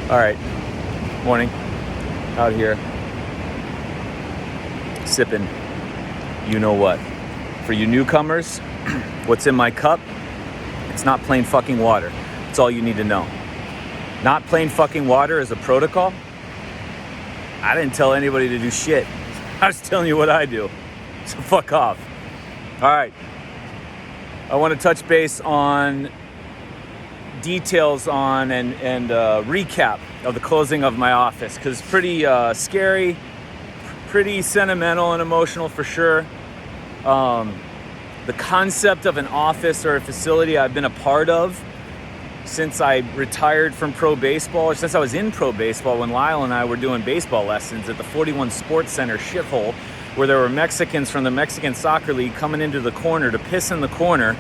All right, morning, out here, sipping, you know what. For you newcomers, what's in my cup? It's not plain fucking water. That's all you need to know. Not plain fucking water is a protocol. I didn't tell anybody to do shit. I was telling you what I do. So fuck off. All right. I want to touch base on details on and recap of the closing of my office, because it's pretty scary, pretty sentimental and emotional for sure. The concept of an office or a facility I've been a part of since I retired from pro baseball, or since I was in pro baseball when Lyle and I were doing baseball lessons at the 41 Sports Center shithole, where there were Mexicans from the Mexican Soccer League coming into the corner to piss in the corner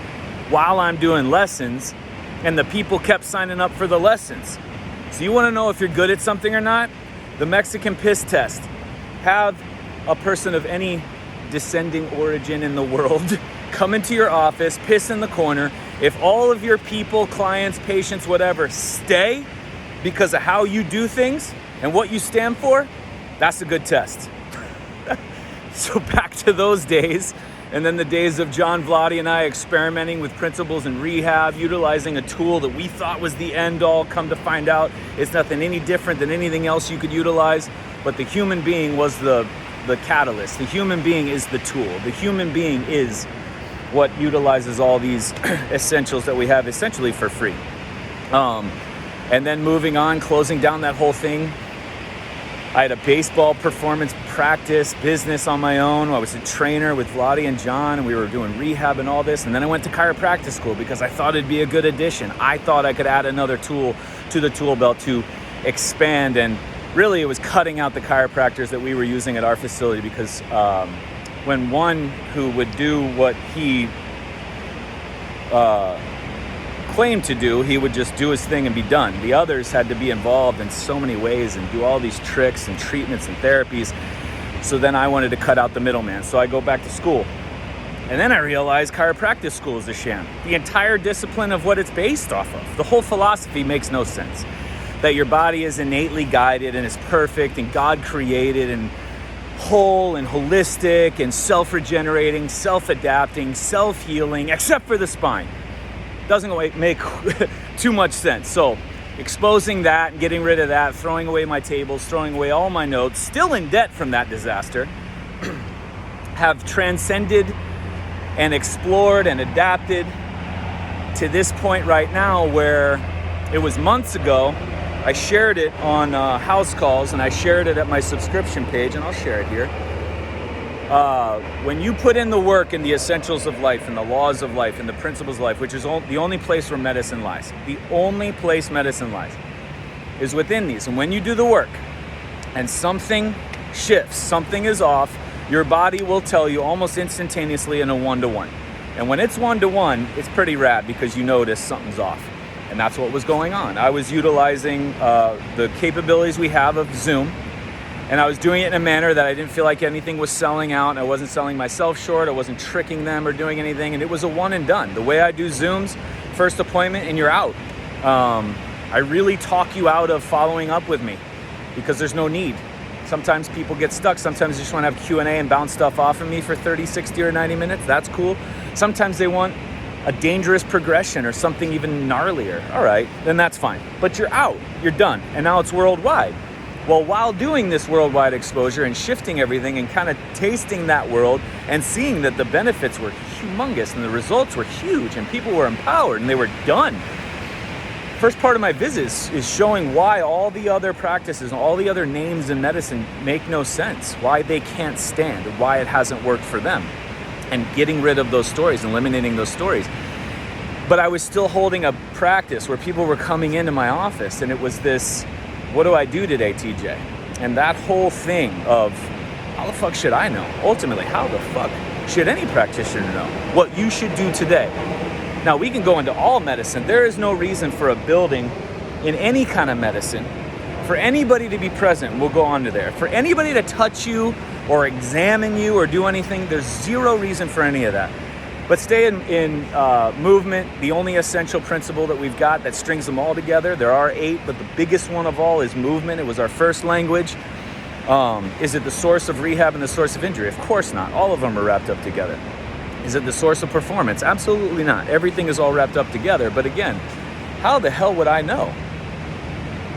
while I'm doing lessons, and the people kept signing up for the lessons. So you want to know if you're good at something or not? The Mexican piss test. Have a person of any descending origin in the world come into your office, piss in the corner. If all of your people, clients, patients, whatever, stay because of how you do things and what you stand for, that's a good test. So back to those days, and then the days of John Vladi and I experimenting with principles in rehab, utilizing a tool that we thought was the end all. Come to find out, it's nothing any different than anything else you could utilize. But the human being was the catalyst. The human being is the tool. The human being is what utilizes all these essentials that we have essentially for free. And then moving on, closing down that whole thing. I had a baseball performance practice business on my own. I was a trainer with Vladi and John, and we were doing rehab and all this. And then I went to chiropractic school because I thought it'd be a good addition. I thought I could add another tool to the tool belt to expand. And really, it was cutting out the chiropractors that we were using at our facility, because when one who would do what he claimed to do, he would just do his thing and be done. The others had to be involved in so many ways and do all these tricks and treatments and therapies. So then I wanted to cut out the middleman. So I go back to school. And then I realized chiropractic school is a sham. The entire discipline of what it's based off of, the whole philosophy makes no sense. That your body is innately guided and is perfect and God created and whole and holistic and self-regenerating, self-adapting, self-healing, except for the spine. Doesn't make too much sense. So exposing that and getting rid of that, throwing away my tables, throwing away all my notes, still in debt from that disaster, have transcended and explored and adapted to this point right now where it was months ago. I shared it on house calls, and I shared it at my subscription page, and I'll share it here. When you put in the work in the essentials of life and the laws of life and the principles of life, which is the only place where medicine lies, the only place medicine lies is within these. And when you do the work and something shifts, something is off, your body will tell you almost instantaneously in a one-to-one. And when it's one-to-one, it's pretty rad because you notice something's off. And that's what was going on. I was utilizing the capabilities we have of Zoom, and I was doing it in a manner that I didn't feel like anything was selling out. I wasn't selling myself short. I wasn't tricking them or doing anything. And it was a one and done. The way I do Zooms, first appointment and you're out. I really talk you out of following up with me because there's no need. Sometimes people get stuck. Sometimes they just want to have Q&A and bounce stuff off of me for 30, 60, or 90 minutes. That's cool. Sometimes they want a dangerous progression or something even gnarlier. All right, then that's fine. But you're out. You're done. And now it's worldwide. Well, while doing this worldwide exposure and shifting everything and kind of tasting that world and seeing that the benefits were humongous and the results were huge and people were empowered and they were done. First part of my visit is showing why all the other practices and all the other names in medicine make no sense, why they can't stand, why it hasn't worked for them, and getting rid of those stories, eliminating those stories. But I was still holding a practice where people were coming into my office and it was this, what do I do today, TJ? And that whole thing of, how the fuck should I know? Ultimately, how the fuck should any practitioner know what you should do today? Now, we can go into all medicine. There is no reason for a building in any kind of medicine for anybody to be present. We'll go on to there. For anybody to touch you or examine you or do anything, there's zero reason for any of that. But stay in movement, the only essential principle that we've got that strings them all together. There are 8, but the biggest one of all is movement. It was our first language. Is it the source of rehab and the source of injury? Of course not. All of them are wrapped up together. Is it the source of performance? Absolutely not. Everything is all wrapped up together. But again, how the hell would I know?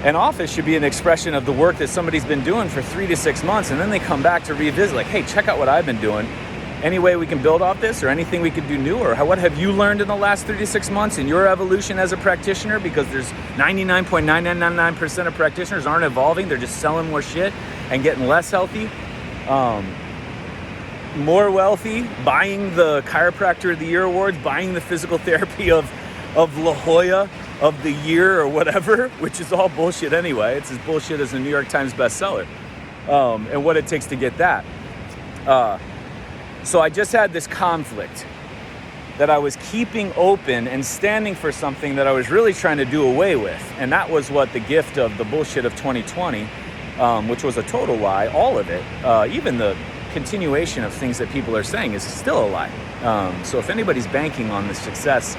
An office should be an expression of the work that somebody's been doing for 3 to 6 months, and then they come back to revisit, like, hey, check out what I've been doing. Any way we can build off this, or anything we could do new, or what have you learned in the last 3 to 6 months in your evolution as a practitioner? Because there's 99.9999% of practitioners aren't evolving. They're just selling more shit and getting less healthy, more wealthy, buying the Chiropractor of the Year awards, buying the physical therapy of La Jolla of the year or whatever, which is all bullshit anyway. It's as bullshit as a New York Times bestseller, and what it takes to get that. So I just had this conflict that I was keeping open and standing for something that I was really trying to do away with. And that was what the gift of the bullshit of 2020, which was a total lie, all of it, even the continuation of things that people are saying is still a lie. So if anybody's banking on the success,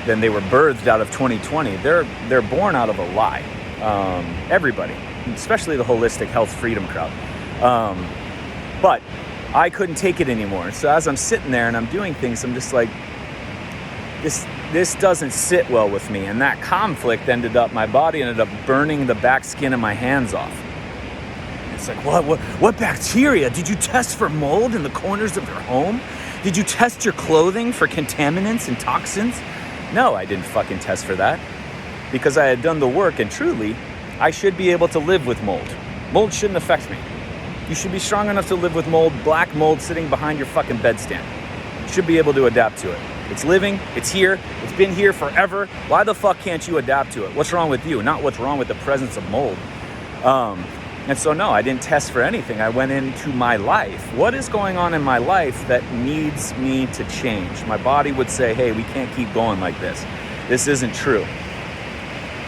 then they were birthed out of 2020. They're born out of a lie. Everybody, especially the holistic health freedom crowd. But I couldn't take it anymore. So as I'm sitting there and I'm doing things, I'm just like, this doesn't sit well with me. And that conflict my body ended up burning the back skin of my hands off. It's like, what bacteria? Did you test for mold in the corners of your home? Did you test your clothing for contaminants and toxins? No, I didn't fucking test for that, because I had done the work, and truly, I should be able to live with mold. Mold shouldn't affect me. You should be strong enough to live with mold, black mold sitting behind your fucking bedstand. You should be able to adapt to it. It's living, it's here, it's been here forever. Why the fuck can't you adapt to it? What's wrong with you? Not what's wrong with the presence of mold. And so no, I didn't test for anything. I went into my life. What is going on in my life that needs me to change? My body would say, hey, we can't keep going like this. This isn't true.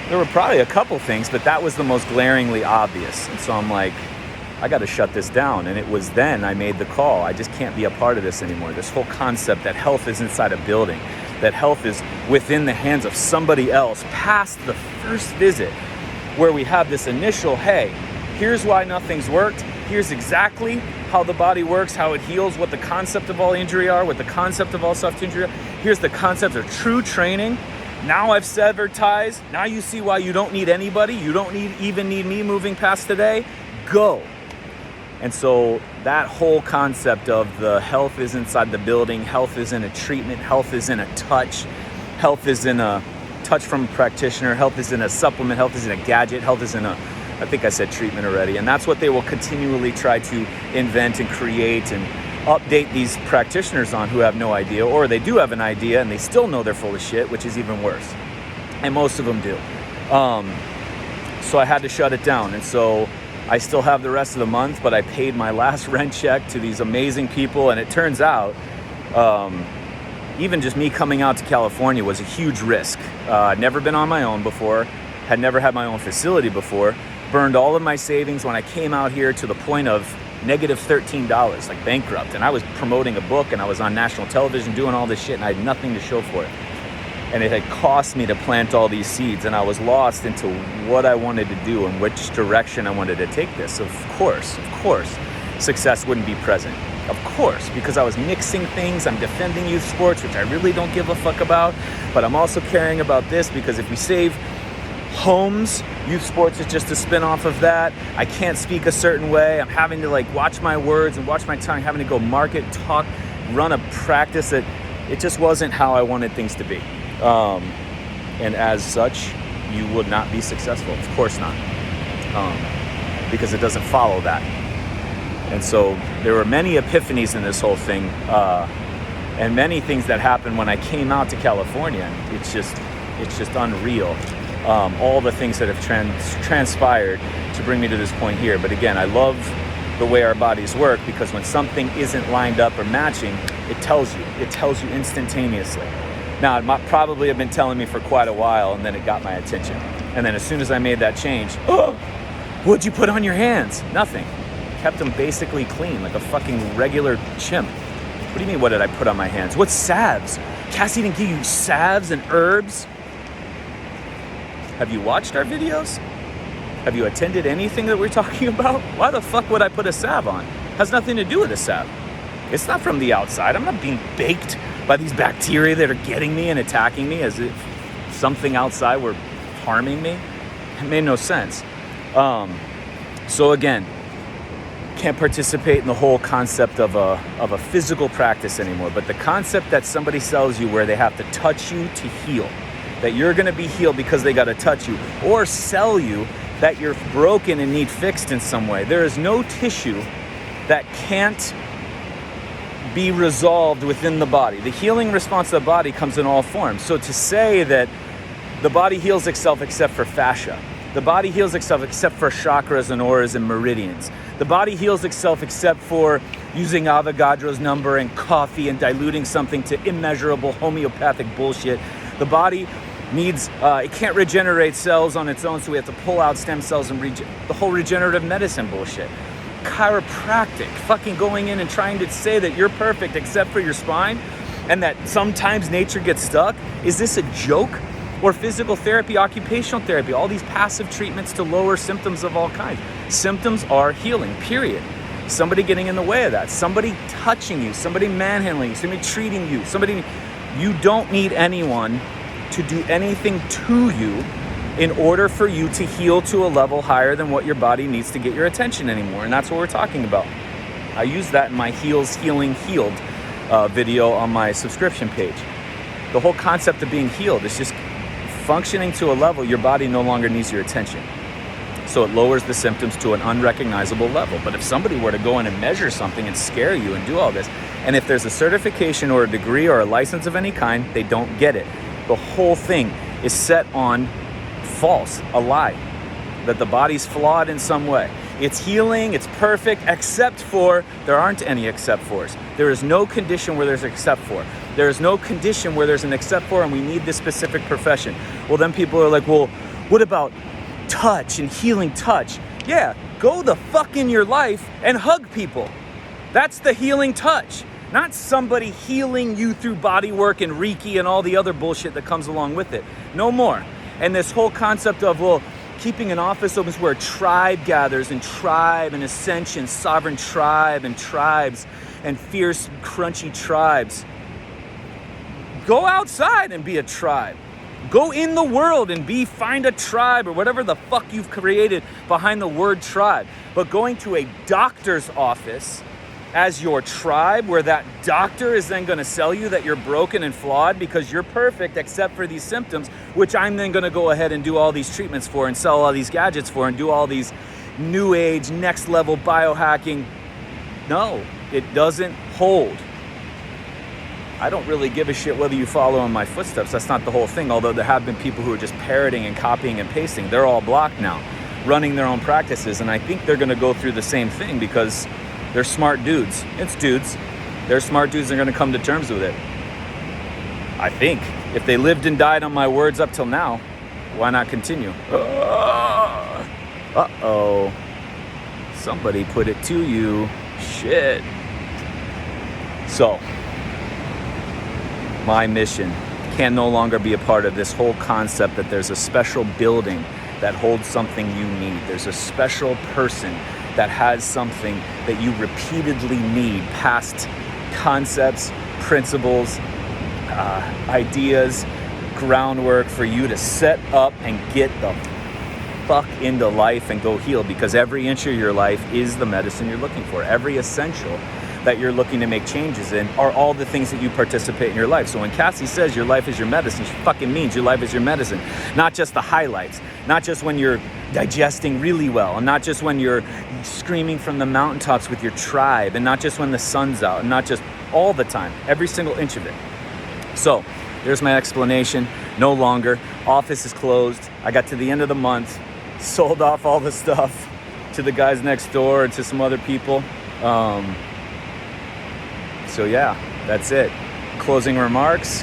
There were probably a couple things, but that was the most glaringly obvious. And so I'm like, I got to shut this down. And it was then I made the call. I just can't be a part of this anymore. This whole concept that health is inside a building, that health is within the hands of somebody else, past the first visit where we have this initial, hey, here's why nothing's worked. Here's exactly how the body works, how it heals, what the concept of all injury are, what the concept of all soft injury are. Here's the concept of true training. Now I've severed ties. Now you see why you don't need anybody. You don't even need me moving past today. Go. And so that whole concept of the health is inside the building, health is in a treatment, health is in a touch, health is in a touch from a practitioner, health is in a supplement, health is in a gadget, health is in a, I think I said treatment already. And that's what they will continually try to invent and create and update these practitioners on who have no idea, or they do have an idea and they still know they're full of shit, which is even worse. And most of them do. So I had to shut it down. And so I still have the rest of the month, but I paid my last rent check to these amazing people. And it turns out, even just me coming out to California was a huge risk. I'd never been on my own before, had never had my own facility before, burned all of my savings when I came out here to the point of negative $13, like bankrupt. And I was promoting a book and I was on national television doing all this shit and I had nothing to show for it. And it had cost me to plant all these seeds, and I was lost into what I wanted to do and which direction I wanted to take this. Of course, success wouldn't be present. Of course, because I was mixing things. I'm defending youth sports, which I really don't give a fuck about, but I'm also caring about this because if we save homes, youth sports is just a spin-off of that. I can't speak a certain way. I'm having to watch my words and watch my tongue, having to go market, talk, run a practice that it just wasn't how I wanted things to be. And as such, you would not be successful. Of course not. Because it doesn't follow that. And so there were many epiphanies in this whole thing, and many things that happened when I came out to California. It's just unreal. All the things that have transpired to bring me to this point here. But again, I love the way our bodies work, because when something isn't lined up or matching, it tells you instantaneously. Now, it might probably have been telling me for quite a while, and then it got my attention. And then as soon as I made that change, what'd you put on your hands? Nothing. Kept them basically clean, like a fucking regular chimp. What do you mean, what did I put on my hands? What salves? Cassie didn't give you salves and herbs? Have you watched our videos? Have you attended anything that we're talking about? Why the fuck would I put a salve on? Has nothing to do with a salve. It's not from the outside. I'm not being baked by these bacteria that are getting me and attacking me as if something outside were harming me. It made no sense. So again, can't participate in the whole concept of a physical practice anymore. But the concept that somebody sells you where they have to touch you to heal, that you're going to be healed because they got to touch you, or sell you that you're broken and need fixed in some way. There is no tissue that can't be resolved within the body. The healing response of the body comes in all forms. So to say that the body heals itself except for fascia, the body heals itself except for chakras and auras and meridians, the body heals itself except for using Avogadro's number and coffee and diluting something to immeasurable homeopathic bullshit. The body needs, it can't regenerate cells on its own, so we have to pull out stem cells and the whole regenerative medicine bullshit. Chiropractic, fucking going in and trying to say that you're perfect except for your spine and that sometimes nature gets stuck. Is this a joke? Or physical therapy, occupational therapy, all these passive treatments to lower symptoms of all kinds. Symptoms are healing, period. Somebody getting in the way of that, somebody touching you, somebody manhandling you, somebody treating you, you don't need anyone to do anything to you in order for you to heal to a level higher than what your body needs to get your attention anymore. And that's what we're talking about. I use that in my Heals, Healing, Healed video on my subscription page. The whole concept of being healed is just functioning to a level your body no longer needs your attention. So it lowers the symptoms to an unrecognizable level. But if somebody were to go in and measure something and scare you and do all this, and if there's a certification or a degree or a license of any kind, they don't get it. The whole thing is set on false, a lie, that the body's flawed in some way. It's healing, it's perfect, except for, there aren't any except fors. There is no condition where there's except for. There is no condition where there's an except for and we need this specific profession. Well, then people are like, well, what about touch and healing touch? Yeah, go the fuck in your life and hug people. That's the healing touch. Not somebody healing you through body work and Reiki and all the other bullshit that comes along with it. No more. And this whole concept of, well, keeping an office open where a tribe gathers, and tribe and ascension, sovereign tribe and tribes and fierce, crunchy tribes. Go outside and be a tribe. Go in the world and find a tribe or whatever the fuck you've created behind the word tribe. But going to a doctor's office as your tribe, where that doctor is then going to sell you that you're broken and flawed because you're perfect except for these symptoms, which I'm then going to go ahead and do all these treatments for and sell all these gadgets for and do all these new age, next level biohacking. No, it doesn't hold. I don't really give a shit whether you follow in my footsteps. That's not the whole thing. Although there have been people who are just parroting and copying and pasting. They're all blocked now, running their own practices. And I think they're going to go through the same thing because they're smart dudes. It's dudes. They're smart dudes. They're going to come to terms with it. I think. If they lived and died on my words up till now, why not continue? Uh-oh. Somebody put it to you. Shit. So, my mission can no longer be a part of this whole concept that there's a special building that holds something you need. There's a special person that has something that you repeatedly need, past concepts, principles, ideas, groundwork for you to set up and get the fuck into life and go heal, because every inch of your life is the medicine you're looking for. Every essential that you're looking to make changes in are all the things that you participate in your life. So when Cassie says your life is your medicine, she fucking means your life is your medicine. Not just the highlights, not just when you're digesting really well, and not just when you're screaming from the mountaintops with your tribe, and not just when the sun's out, and not just all the time, every single inch of it. So there's my explanation. No longer. Office is closed. I got to the end of the month, sold off all the stuff to the guys next door and to some other people. So yeah, that's it. Closing remarks.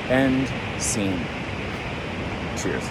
End scene. Cheers.